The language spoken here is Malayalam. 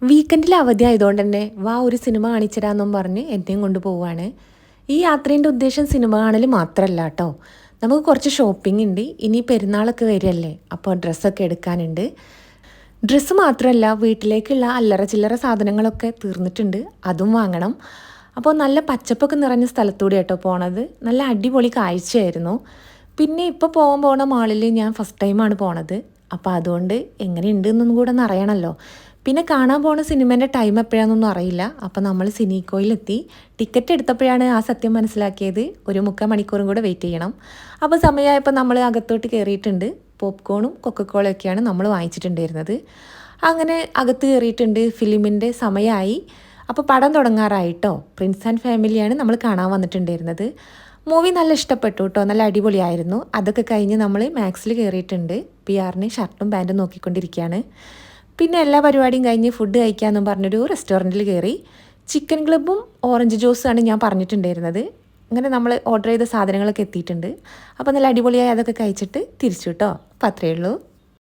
വീക്കെൻഡിൽ അവധി ആയതുകൊണ്ട് തന്നെ വാ ഒരു സിനിമ കാണിച്ചിരാന്നും പറഞ്ഞ് എന്നെയും കൊണ്ടുപോവാണ്. ഈ യാത്രേൻ്റെ ഉദ്ദേശം സിനിമ കാണൽ മാത്രമല്ല കേട്ടോ. നമുക്ക് കുറച്ച് ഷോപ്പിംഗ് ഉണ്ട്. ഇനി പെരുന്നാളൊക്കെ വരികയല്ലേ, അപ്പോൾ ഡ്രസ്സൊക്കെ എടുക്കാനുണ്ട്. ഡ്രസ്സ് മാത്രമല്ല, വീട്ടിലേക്കുള്ള അല്ലറ ചില്ലറ സാധനങ്ങളൊക്കെ തീർന്നിട്ടുണ്ട്, അതും വാങ്ങണം. അപ്പോൾ നല്ല പച്ചപ്പൊക്കെ നിറഞ്ഞ സ്ഥലത്തൂടെ കേട്ടോ പോണത്. നല്ല അടിപൊളി കാഴ്ചയായിരുന്നു. പിന്നെ ഇപ്പോൾ പോണ മാളിൽ ഞാൻ ഫസ്റ്റ് ടൈമാണ് പോണത്. അപ്പോൾ അതുകൊണ്ട് എങ്ങനെയുണ്ടെന്നും കൂടെ ഒന്ന് അറിയണമല്ലോ. പിന്നെ കാണാൻ പോണ സിനിമേൻ്റെ ടൈം എപ്പോഴാണെന്നൊന്നും അറിയില്ല. അപ്പോൾ നമ്മൾ സിനിക്കോയിലെത്തി. ടിക്കറ്റ് എടുത്തപ്പോഴാണ് ആ സത്യം മനസ്സിലാക്കിയത്. ഒരു 3/4 മണിക്കൂറും കൂടെ വെയിറ്റ് ചെയ്യണം. അപ്പോൾ സമയമായപ്പോൾ നമ്മൾ അകത്തോട്ട് കയറിയിട്ടുണ്ട്. പോപ്കോണും കൊക്കക്കോളയൊക്കെയാണ് നമ്മൾ വാങ്ങിച്ചിട്ടുണ്ടായിരുന്നത്. അങ്ങനെ അകത്ത് കയറിയിട്ടുണ്ട്. ഫിലിമിൻ്റെ സമയമായി. അപ്പോൾ പടം തുടങ്ങാറായിട്ടോ. പ്രിൻസ് ആൻഡ് ഫാമിലിയാണ് നമ്മൾ കാണാൻ വന്നിട്ടുണ്ടായിരുന്നത്. മൂവി നല്ല ഇഷ്ടപ്പെട്ടു കേട്ടോ, നല്ല അടിപൊളിയായിരുന്നു. അതൊക്കെ കഴിഞ്ഞ് നമ്മൾ മാക്സിൽ കയറിയിട്ടുണ്ട്. PR-ന് ഷർട്ടും പാൻറ്റും നോക്കിക്കൊണ്ടിരിക്കുകയാണ്. പിന്നെ എല്ലാ പരിപാടിയും കഴിഞ്ഞ് ഫുഡ് കഴിക്കാമെന്നും പറഞ്ഞൊരു റെസ്റ്റോറൻറ്റിൽ കയറി. ചിക്കൻ ക്ലബ്ബും ഓറഞ്ച് ജ്യൂസാണ് ഞാൻ പറഞ്ഞിട്ടുണ്ടായിരുന്നത്. അങ്ങനെ നമ്മൾ ഓർഡർ ചെയ്ത സാധനങ്ങളൊക്കെ എത്തിയിട്ടുണ്ട്. അപ്പോൾ നല്ല അടിപൊളിയായി അതൊക്കെ കഴിച്ചിട്ട് തിരിച്ചു കേട്ടോ. അപ്പോൾ അത്രയേ ഉള്ളൂ.